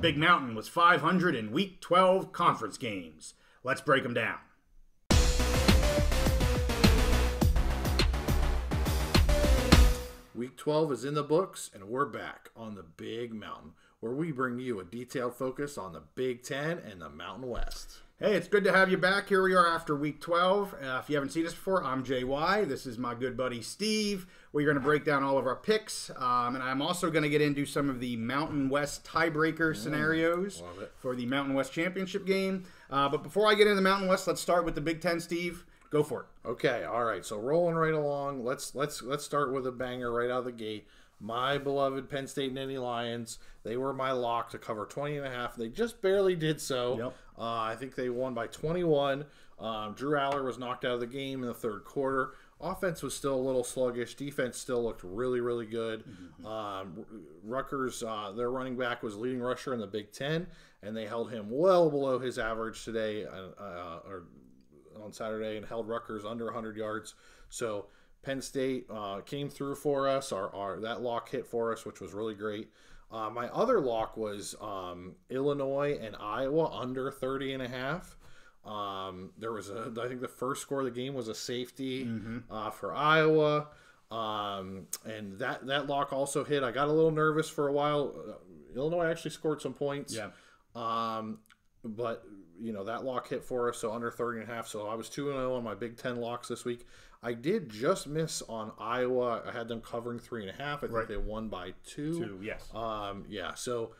Big Mountain was 500 in Week 12 conference games. Let's break them down. Week 12 is in the books, and we're back on the Big Mountain, where we bring you a detailed focus on the Big Ten and the Mountain West. Hey, it's good to have you back. Here we are after Week 12. If you haven't seen us before, I'm JY. This is my good buddy Steve. We're going to break down all of our picks, and I'm also going to get into some of the Mountain West tiebreaker scenarios for the Mountain West Championship game. But before I get into the Mountain West, let's start with the Big Ten, Steve. Go for it. Okay, all right. So rolling right along. Let's start with a banger right out of the gate. My beloved Penn State Nittany Lions. They were my lock to cover 20.5. They just barely did so. Yep. I think they won by 21. Drew Aller was knocked out of the game in the third quarter. Offense was still a little sluggish. Defense still looked really, really good. Rutgers, their running back, was leading rusher in the Big Ten, and they held him well below his average today or on Saturday, and held Rutgers under 100 yards. So Penn State came through for us. That lock hit for us, which was really great. My other lock was Illinois and Iowa under 30.5. I think the first score of the game was a safety for Iowa. And that lock also hit. I got a little nervous for a while. Illinois actually scored some points. Yeah. But that lock hit for us, so under 30.5. So I was 2-0 on my Big Ten locks this week. I did just miss on Iowa. I had them covering 3.5. I think they won by 2. 2, yes. Yeah. So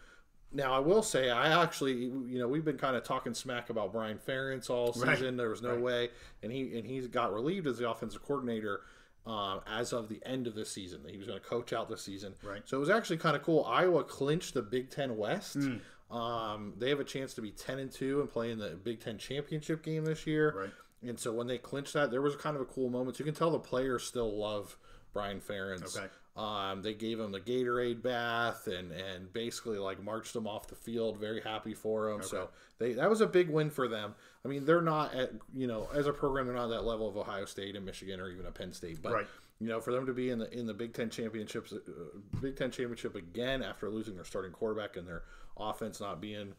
now I will say, I actually, we've been kind of talking smack about Brian Ferentz all season. Right. There was no way, and he's got relieved as the offensive coordinator as of the end of this season. He was going to coach out this season. Right. So it was actually kind of cool. Iowa clinched the Big Ten West. They have a chance to be 10-2 and play in the Big Ten championship game this year. Right. And so when they clinched that, there was kind of a cool moment. You can tell the players still love Brian Ferentz. Okay. They gave him the Gatorade bath and basically marched him off the field. Very happy for him. Okay. So that was a big win for them. I mean, they're not at, as a program, they're not at that level of Ohio State and Michigan or even a Penn State. But for them to be in the Big Ten championships, Big Ten championship again after losing their starting quarterback and their offense not being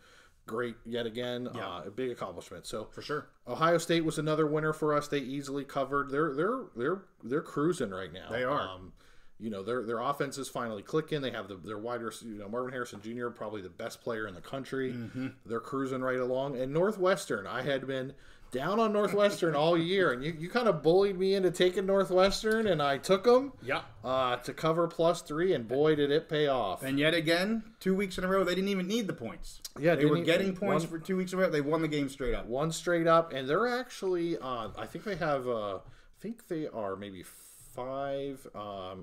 great yet again, a big accomplishment. So for sure, Ohio State was another winner for us. They easily covered. They're cruising right now. They are. Their offense is finally clicking. They have their wide receiver, Marvin Harrison Jr., probably the best player in the country. They're cruising right along. And Northwestern, I had been down on Northwestern all year, and you kind of bullied me into taking Northwestern, and I took them to cover +3, and boy, did it pay off. And yet again, 2 weeks in a row, they didn't even need the points. Yeah, they were getting points for 2 weeks in a row. They won the game straight up. One straight up, and they're actually, I think they are maybe 5.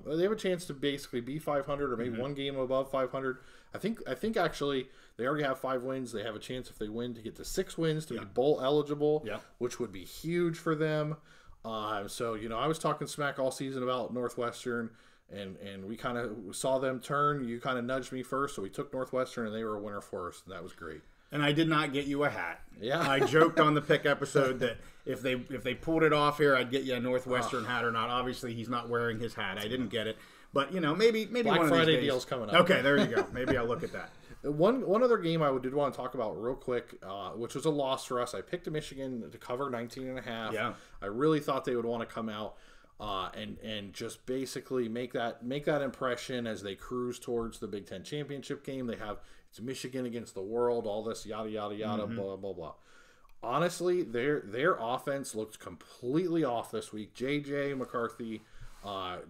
They have a chance to basically be 500 or maybe one game above 500. I think actually they already have 5 wins. They have a chance if they win to get to 6 wins to be bowl eligible, which would be huge for them. So I was talking smack all season about Northwestern, and we kind of saw them turn. You kind of nudged me first, so we took Northwestern, and they were a winner for us, and that was great. And I did not get you a hat. Yeah, I joked on the pick episode that if they pulled it off here, I'd get you a Northwestern hat or not. Obviously, he's not wearing his hat. I didn't get it, but maybe Black one of Friday these days. deal's coming up. Okay, there you go. Maybe I'll look at that. One other game I did want to talk about real quick, which was a loss for us. I picked Michigan to cover 19.5. Yeah, I really thought they would want to come out and just basically make that impression as they cruise towards the Big Ten championship game. It's Michigan against the world, all this yada yada yada, blah blah blah. Honestly, their offense looked completely off this week. J.J. McCarthy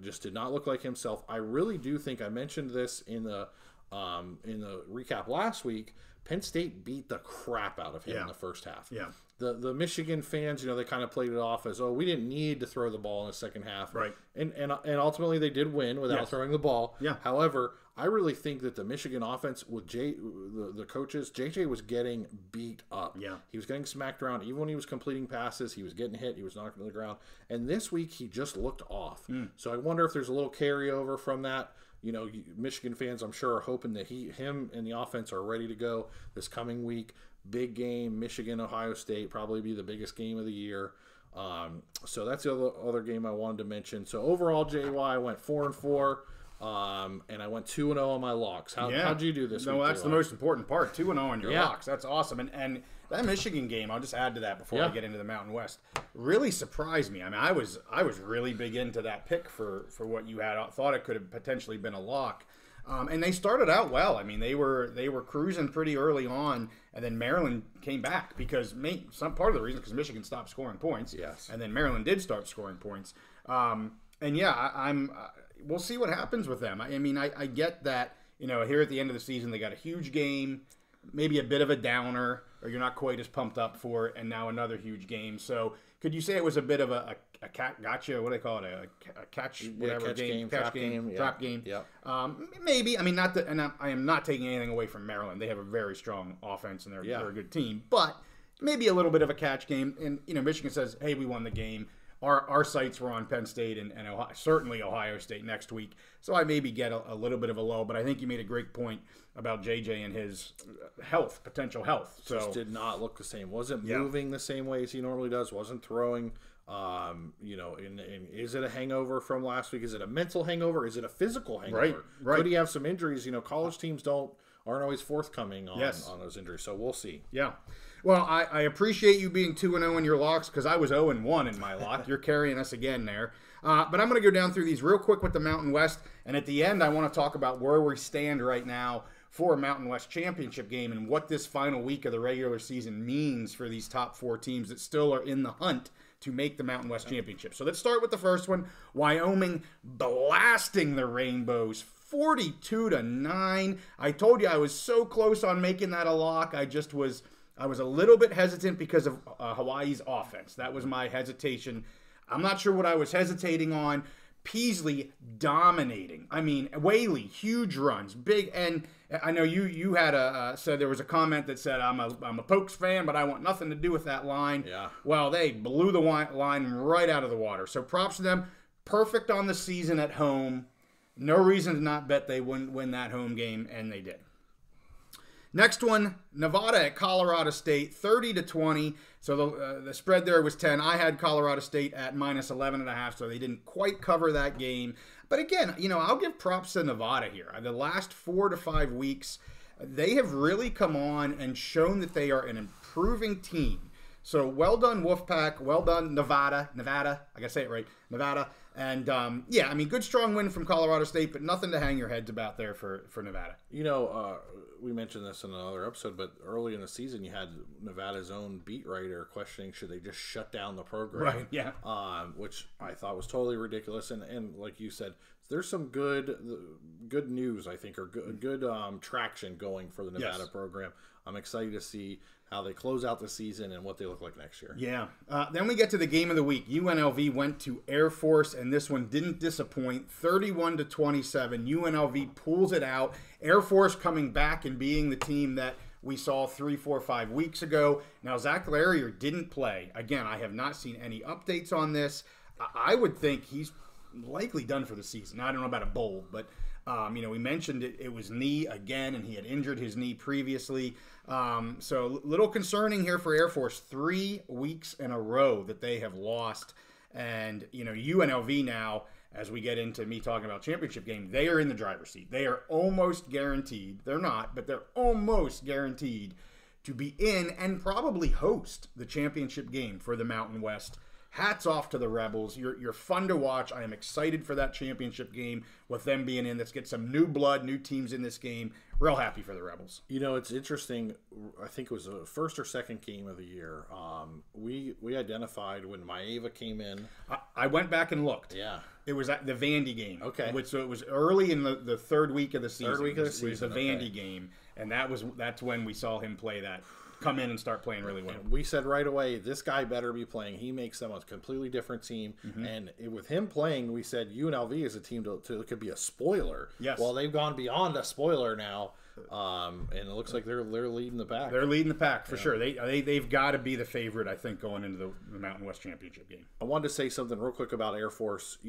just did not look like himself. I really do think, I mentioned this in the recap last week, Penn State beat the crap out of him in the first half. Yeah. The Michigan fans, they kind of played it off as, we didn't need to throw the ball in the second half. Right. And ultimately they did win without throwing the ball. Yeah. However, I really think that the Michigan offense with the coaches, JJ was getting beat up. Yeah. He was getting smacked around. Even when he was completing passes, he was getting hit. He was knocked to the ground. And this week he just looked off. So I wonder if there's a little carryover from that. Michigan fans, I'm sure, are hoping that him and the offense are ready to go this coming week. Big game, Michigan, Ohio State, probably be the biggest game of the year. So that's the other game I wanted to mention. So overall, JY went 4-4. and I went 2-0 on my locks. How'd you do this week? No, that's the most important part. 2-0 on your Yeah. locks. That's awesome. And that Michigan game, I'll just add to that before I get into the Mountain West, really surprised me. I mean, I was really big into that pick for what you had. I thought it could have potentially been a lock. And they started out well. I mean, they were cruising pretty early on, and then Maryland came back because some part of the reason because Michigan stopped scoring points. Yes. And then Maryland did start scoring points. And yeah, we'll see what happens with them. I mean, I get that, here at the end of the season, they got a huge game, maybe a bit of a downer, or you're not quite as pumped up for it, and now another huge game. So could you say it was a bit of a gotcha? What do they call it? A catch, whatever catch game, trap game. Yep. Maybe. I mean, I am not taking anything away from Maryland. They have a very strong offense, and they're a good team. But maybe a little bit of a catch game. And Michigan says, "Hey, we won the game." Our sights were on Penn State and Ohio, certainly Ohio State next week. So I maybe get a little bit of a lull, but I think you made a great point about JJ and his potential health. So just did not look the same. Wasn't moving the same way as he normally does. Wasn't throwing. And is it a hangover from last week? Is it a mental hangover? Is it a physical hangover? Right. Could he have some injuries? College teams aren't always forthcoming on those injuries. So we'll see. Yeah. Well, I appreciate you being 2-0 in your locks because I was 0-1 in my lock. You're carrying us again there. But I'm going to go down through these real quick with the Mountain West. And at the end, I want to talk about where we stand right now for a Mountain West championship game and what this final week of the regular season means for these top 4 teams that still are in the hunt to make the Mountain West championship. So let's start with the first one. Wyoming blasting the Rainbows 42-9. I told you I was so close on making that a lock. I was a little bit hesitant because of Hawaii's offense. That was my hesitation. I'm not sure what I was hesitating on. Peasley dominating. I mean, Whaley, huge runs, big. And I know you had said there was a comment that said I'm a Pokes fan, but I want nothing to do with that line. Yeah. Well, they blew the line right out of the water. So props to them. Perfect on the season at home. No reason to not bet they wouldn't win that home game, and they did. Next one, Nevada at Colorado State, 30-20. So the spread there was 10. I had Colorado State at minus 11.5, so they didn't quite cover that game. But again, I'll give props to Nevada here. The last 4 to 5 weeks, they have really come on and shown that they are an improving team. So well done, Wolfpack. Well done, Nevada. I gotta say it right, Nevada. And good strong win from Colorado State, but nothing to hang your heads about there for Nevada. We mentioned this in another episode, but early in the season, you had Nevada's own beat writer questioning should they just shut down the program, right? Yeah, which I thought was totally ridiculous. And like you said, there's some good news, I think, or good traction going for the Nevada program. I'm excited to see how they close out the season and what they look like next year. Yeah. Then we get to the game of the week. UNLV went to Air Force, and this one didn't disappoint. 31-27. UNLV pulls it out. Air Force coming back and being the team that we saw 3, 4, 5 weeks ago. Now, Zach Larrier didn't play. Again, I have not seen any updates on this. I would think he's likely done for the season. I don't know about a bowl, but we mentioned it was knee again, and he had injured his knee previously. So a little concerning here for Air Force. 3 weeks in a row that they have lost. And, UNLV now, as we get into me talking about championship game, they are in the driver's seat. They are almost guaranteed. They're not, but they're almost guaranteed to be in and probably host the championship game for the Mountain West. Hats off to the Rebels. You're fun to watch. I am excited for that championship game with them being in. Let's get some new blood, new teams in this game. Real happy for the Rebels. It's interesting. I think it was the first or second game of the year. We identified when Maeva came in. I went back and looked. Yeah. It was at the Vandy game. Okay. So it was early in the third week of the season. Third week of the season. It was the Vandy game, and that's when we saw him play that. Come in and start playing really well. And we said right away, this guy better be playing. He makes them a completely different team. Mm-hmm. And with him playing, we said UNLV is a team to could be a spoiler. Yes. Well, they've gone beyond a spoiler now, and it looks like they're leading the pack. They're leading the pack for sure. They've got to be the favorite, I think, going into the Mountain West Championship game. I wanted to say something real quick about Air Force.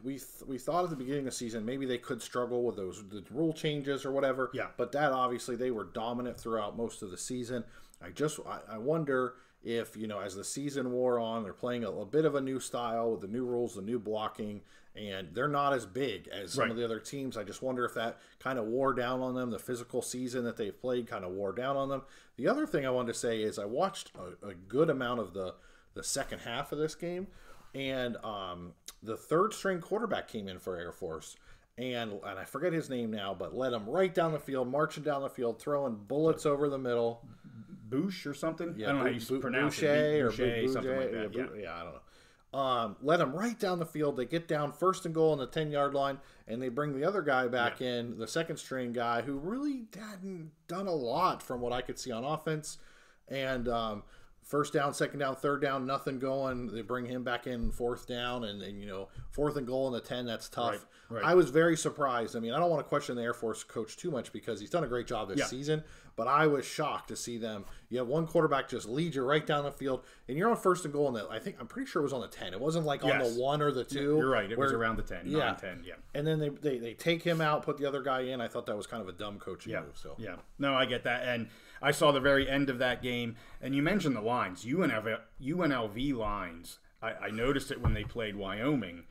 We thought at the beginning of the season maybe they could struggle with the rule changes or whatever. Yeah. But that obviously they were dominant throughout most of the season. I wonder if, as the season wore on, they're playing a bit of a new style with the new rules, the new blocking, and they're not as big as some of the other teams. I just wonder if that kind of wore down on them. The physical season that they've played kind of wore down on them. The other thing I wanted to say is I watched a good amount of the second half of this game, and the third string quarterback came in for Air Force. And I forget his name now, but led him right down the field, marching down the field, throwing bullets over the middle. Bouche or something? Yeah, I don't know how you pronounce it. Boucher, something like that. Yeah, I don't know. Led him right down the field. They get down 1st and goal on the 10-yard line, and they bring the other guy back in, the second string guy, who really hadn't done a lot from what I could see on offense. And first down, second down, third down, nothing going. They bring him back in 4th down, and 4th and goal on the 10. That's tough. Right. I was very surprised. I mean, I don't want to question the Air Force coach too much because he's done a great job this season, but I was shocked to see them. You have one quarterback just lead you right down the field, and you're on 1st and goal, and I'm pretty sure it was on the 10. It wasn't like on the 1 or the 2. You're right. It was around the 10, 9, 10, And then they take him out, put the other guy in. I thought that was kind of a dumb coaching move. So no, I get that. And I saw the very end of that game, and you mentioned the lines. UNLV lines. I noticed it when they played Wyoming.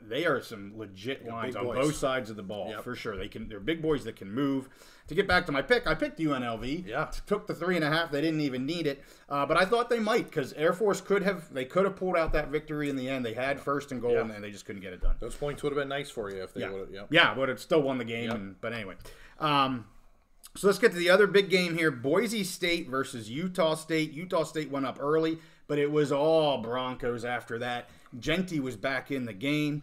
They are some legit lines on both sides of the ball, for sure. They're big boys that can move. To get back to my pick, I picked UNLV. Yeah. Took the 3.5. They didn't even need it, but I thought they might because Air Force could have pulled out that victory in the end. They had 1st and goal, and then they just couldn't get it done. Those points would have been nice for you if they would have. Yeah, but it still won the game. But anyway, so let's get to the other big game here: Boise State versus Utah State. Utah State went up early, but it was all Broncos after that. Genty was back in the game.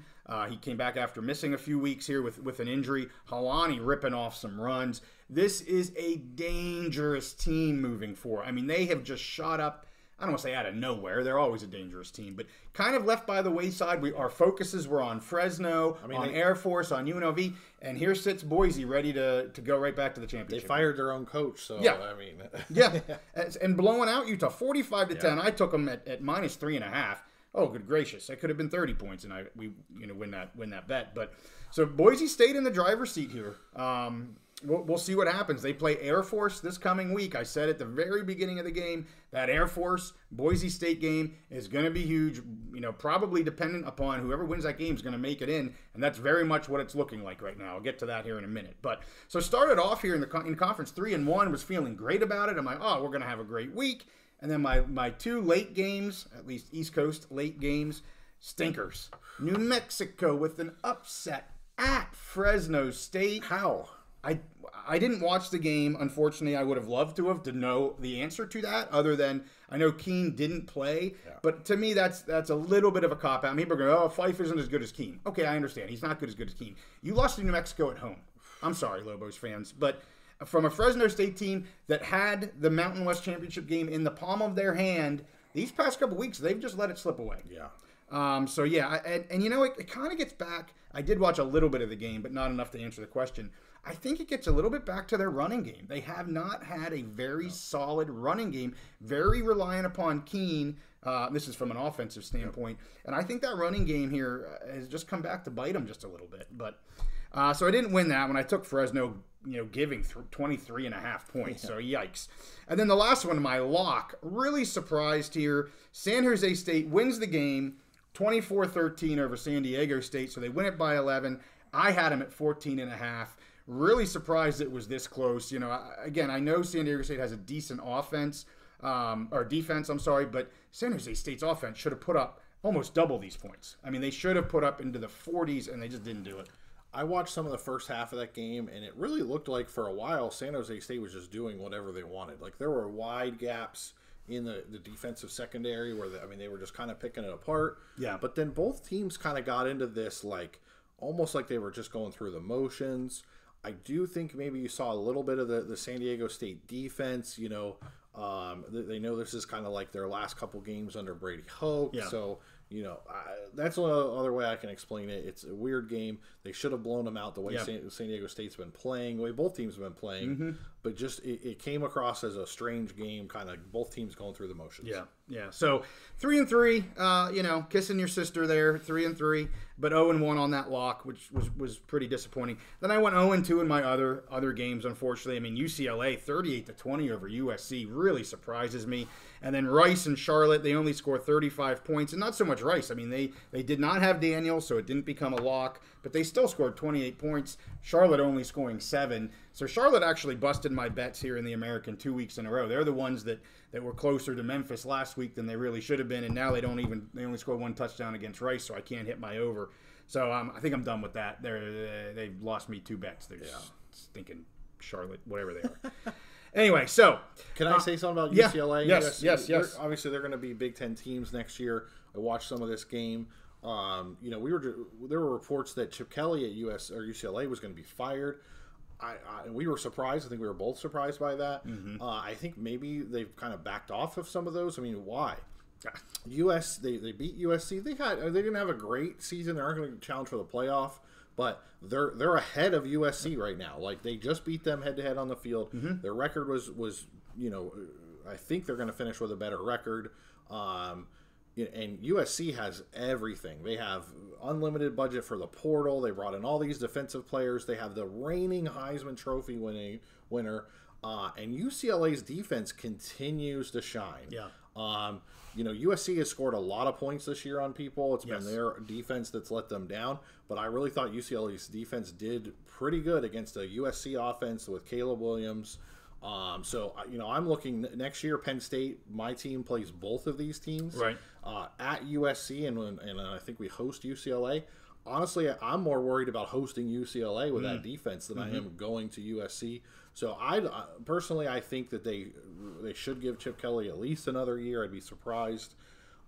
He came back after missing a few weeks here with an injury. Halani ripping off some runs. This is a dangerous team moving forward. I mean, they have just shot up. I don't want to say out of nowhere. They're always a dangerous team, but kind of left by the wayside. Our focuses were on Fresno, on Air Force, on UNLV, and here sits Boise ready to go right back to the championship. They fired their own coach, so I mean, and blowing out Utah 45-10. I took them at minus 3.5. Oh, good gracious! That could have been 30 points, and we win that bet. But so Boise State in the driver's seat here. We'll see what happens. They play Air Force this coming week. I said at the very beginning of the game that Air Force Boise State game is going to be huge. Probably dependent upon whoever wins that game is going to make it in, and that's very much what it's looking like right now. I'll get to that here in a minute. But so started off here in conference 3-1, was feeling great about it. I'm like, oh, we're going to have a great week. And then my 2 late games, at least East Coast late games, stinkers. New Mexico with an upset at Fresno State. How? I didn't watch the game. Unfortunately, I would have loved to know the answer to that, other than I know Keene didn't play. Yeah. But to me, that's a little bit of a cop-out. I mean, people are going, oh, Fife isn't as good as Keene. Okay, I understand. He's not as good as Keene. You lost to New Mexico at home. I'm sorry, Lobos fans. But from a Fresno State team that had the Mountain West Championship game in the palm of their hand, these past couple weeks, they've just let it slip away. Yeah. It kind of gets back. I did watch a little bit of the game, but not enough to answer the question. I think it gets a little bit back to their running game. They have not had a very solid running game, very reliant upon Keene. This is from an offensive standpoint. And I think that running game here has just come back to bite them just a little bit. But so I didn't win that when I took Fresno, giving 23.5 points. So yikes. And then the last one, my lock, really surprised here. San Jose State wins the game 24-13 over San Diego State. So they win it by 11. I had them at 14.5. Really surprised it was this close. Again, I know San Diego State has a decent defense, but San Jose State's offense should have put up almost double these points. I mean, they should have put up into the 40s, and they just didn't do it. I watched some of the first half of that game, and it really looked like for a while San Jose State was just doing whatever they wanted. Like, there were wide gaps in the defensive secondary where, they were just kind of picking it apart. Yeah. But then both teams kind of got into this, almost like they were just going through the motions. I do think maybe you saw a little bit of the San Diego State defense. They know this is kind of like their last couple games under Brady Hoke. Yeah. So, that's another way I can explain it. It's a weird game. They should have blown them out the way San Diego State's been playing, the way both teams have been playing. Mm-hmm. but just it came across as a strange game, kind of both teams going through the motions. Yeah. So 3-3, kissing your sister there, 3-3, but 0-1 on that lock, which was pretty disappointing. Then I went 0-2 in my other games. Unfortunately, I mean UCLA 38-20 over USC really surprises me. And then Rice and Charlotte, they only score 35 points, and not so much Rice. I mean they did not have Daniel, so it didn't become a lock, but they still scored 28 points. Charlotte only scoring 7. So Charlotte actually busted my bets here in the American 2 weeks in a row. They're the ones that were closer to Memphis last week than they really should have been, and now they only score 1 touchdown against Rice, so I can't hit my over. So I think I'm done with that. They've lost me 2 bets. They're just thinking Charlotte, whatever they are. Anyway, so can I say something about UCLA? Yes. Obviously, they're going to be Big Ten teams next year. I watched some of this game. There were reports that Chip Kelly at UCLA was going to be fired. We were surprised. I think we were both surprised by that. Mm-hmm. I think maybe they've kind of backed off of some of those. I mean, why? They beat USC. They didn't have a great season. They aren't going to challenge for the playoff, but they're ahead of USC right now. Like they just beat them head to head on the field. Mm-hmm. Their record was I think they're going to finish with a better record. And USC has everything. They have unlimited budget for the portal. They brought in all these defensive players. They have the reigning Heisman Trophy winner. And UCLA's defense continues to shine. Yeah. USC has scored a lot of points this year on people. It's been their defense that's let them down. But I really thought UCLA's defense did pretty good against a USC offense with Caleb Williams. I'm looking next year. Penn State, my team plays both of these teams at USC, and I think we host UCLA. Honestly, I'm more worried about hosting UCLA with that defense than I am going to USC. So I personally think that they should give Chip Kelly at least another year. I'd be surprised.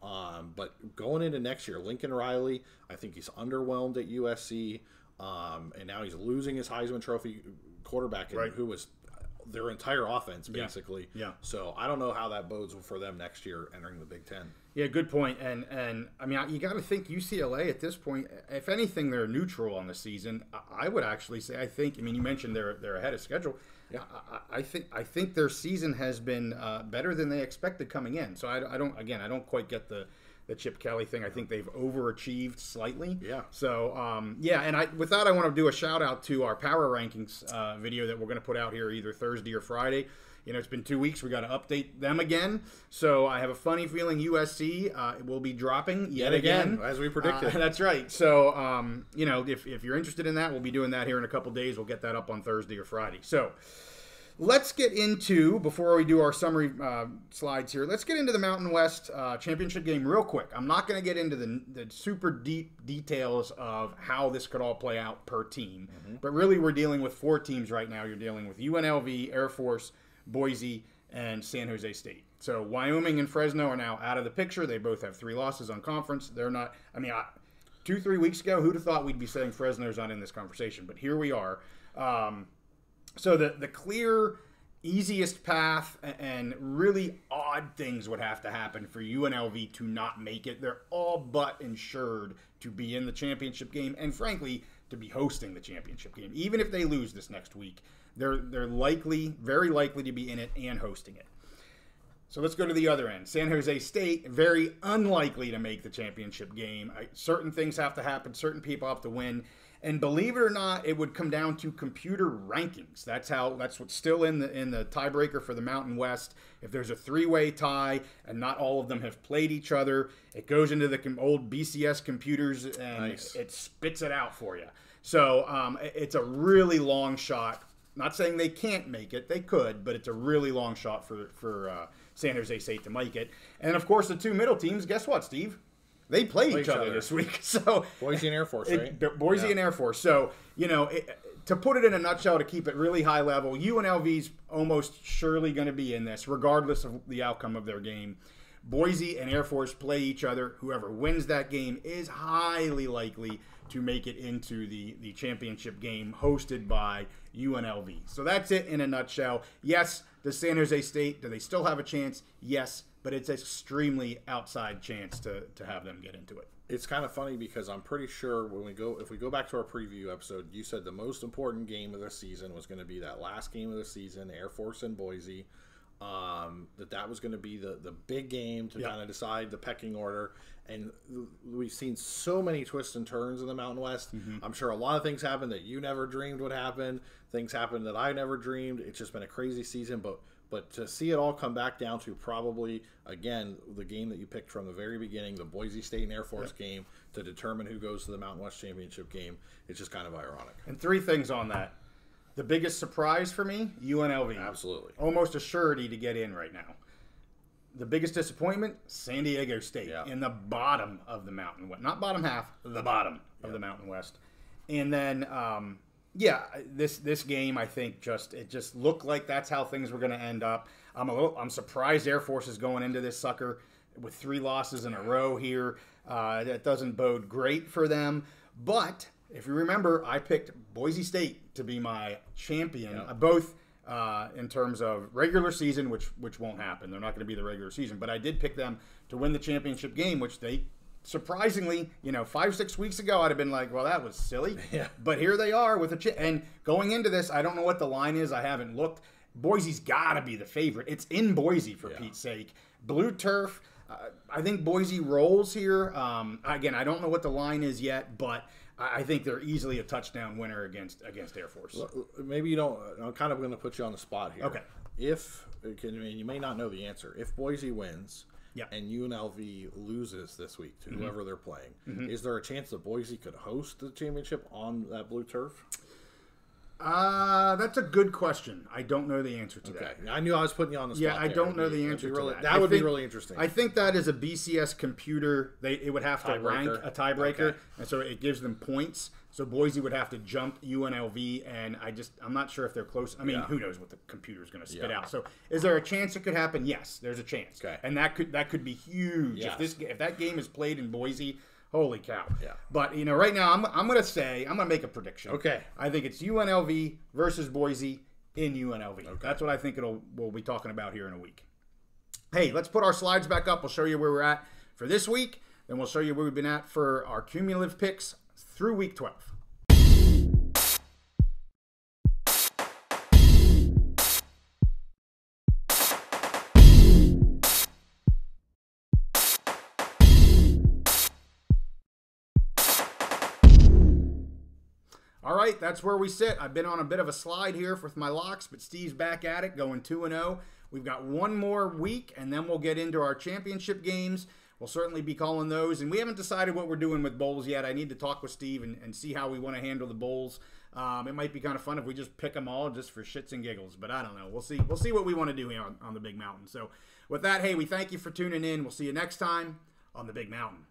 But going into next year, Lincoln Riley, I think he's underwhelmed at USC, and now he's losing his Heisman Trophy quarterback, who was their entire offense, basically. Yeah. So I don't know how that bodes for them next year entering the Big Ten. Yeah, good point. And I mean, you got to think UCLA at this point, if anything, they're neutral on the season. I would actually say, you mentioned they're ahead of schedule. Yeah. I think their season has been better than they expected coming in. So I don't quite get the Chip Kelly thing. I think they've overachieved slightly. Yeah. So, with that, I want to do a shout out to our power rankings video that we're going to put out here either Thursday or Friday. It's been 2 weeks. We got to update them again. So I have a funny feeling USC will be dropping yet again, as we predicted. That's right. So, if you're interested in that, we'll be doing that here in a couple days. We'll get that up on Thursday or Friday. So let's get into, before we do our summary slides here, let's get into the Mountain West championship game real quick. I'm not going to get into the super deep details of how this could all play out per team. But really, we're dealing with 4 teams right now. You're dealing with UNLV, Air Force, Boise, and San Jose State. So Wyoming and Fresno are now out of the picture. They both have 3 losses on conference. They're not, 2-3 weeks ago, who'd have thought we'd be saying Fresno's not in this conversation? But here we are. So the clear, easiest path and really odd things would have to happen for UNLV to not make it. They're all but insured to be in the championship game and, frankly, to be hosting the championship game. Even if they lose this next week, they're very likely to be in it and hosting it. So let's go to the other end. San Jose State, very unlikely to make the championship game. Certain things have to happen. Certain people have to win. And believe it or not, it would come down to computer rankings. That's what's still in the tiebreaker for the Mountain West. If there's a 3-way tie and not all of them have played each other, it goes into the old BCS computers and it spits it out for you. So it's a really long shot. Not saying they can't make it. They could, but it's a really long shot for San Jose State to make it. And, of course, the 2 middle teams, guess what, Steve? They play each other this week. So Boise and Air Force, right? Boise and Air Force. So, to put it in a nutshell, to keep it really high level, UNLV's almost surely going to be in this, regardless of the outcome of their game. Boise and Air Force play each other. Whoever wins that game is highly likely to make it into the championship game hosted by UNLV. So that's it in a nutshell. Yes, does San Jose State, do they still have a chance? Yes, but it's an extremely outside chance to have them get into it. It's kind of funny because I'm pretty sure if we go back to our preview episode, you said the most important game of the season was going to be that last game of the season, Air Force and Boise. That was going to be the big game to kind of decide the pecking order. And we've seen so many twists and turns in the Mountain West. I'm sure a lot of things happened that you never dreamed would happen. Things happened that I never dreamed. It's just been a crazy season. But to see it all come back down to probably, again, the game that you picked from the very beginning, the Boise State and Air Force game, to determine who goes to the Mountain West Championship game, it's just kind of ironic. And 3 things on that. The biggest surprise for me, UNLV. Absolutely. Almost a surety to get in right now. The biggest disappointment, San Diego State in the bottom of the Mountain West. Not bottom half, the bottom of the Mountain West. And then, this game, I think, it just looked like that's how things were going to end up. I'm surprised Air Force is going into this sucker with 3 losses in a row here. That doesn't bode great for them. But if you remember, I picked Boise State to be my champion, both in terms of regular season, which won't happen. They're not going to be the regular season. But I did pick them to win the championship game, which they surprisingly, 5-6 weeks ago, I'd have been like, well, that was silly. Yeah. But here they are with and going into this, I don't know what the line is. I haven't looked. Boise's got to be the favorite. It's in Boise, for Pete's sake. Blue turf. I think Boise rolls here. Again, I don't know what the line is yet, but I think they're easily a touchdown winner against Air Force. Maybe you don't. I'm kind of going to put you on the spot here. Okay. You may not know the answer. If Boise wins and UNLV loses this week to whoever they're playing, is there a chance that Boise could host the championship on that blue turf? That's a good question. I don't know the answer to that. I knew I was putting you on the spot. Yeah, I don't know the answer to that. That would be really interesting. I think that is a BCS computer. It would have to rank a tiebreaker, and so it gives them points. So Boise would have to jump UNLV, and I'm not sure if they're close. I mean, who knows what the computer's going to spit out. So is there a chance it could happen? Yes, there's a chance. Okay. And that could be huge. Yes. If that game is played in Boise, holy cow. Yeah. But, right now, I'm going to make a prediction. Okay. I think it's UNLV versus Boise in UNLV. Okay. That's what I think we'll be talking about here in a week. Hey, let's put our slides back up. We'll show you where we're at for this week. Then we'll show you where we've been at for our cumulative picks through week 12. All right, that's where we sit. I've been on a bit of a slide here with my locks, but Steve's back at it, going 2-0. We've got one more week, and then we'll get into our championship games. We'll certainly be calling those, and we haven't decided what we're doing with bowls yet. I need to talk with Steve and see how we want to handle the bowls. It might be kind of fun if we just pick them all just for shits and giggles, but I don't know. We'll see. We'll see what we want to do here on the Big Mountain. So with that, hey, we thank you for tuning in. We'll see you next time on the Big Mountain.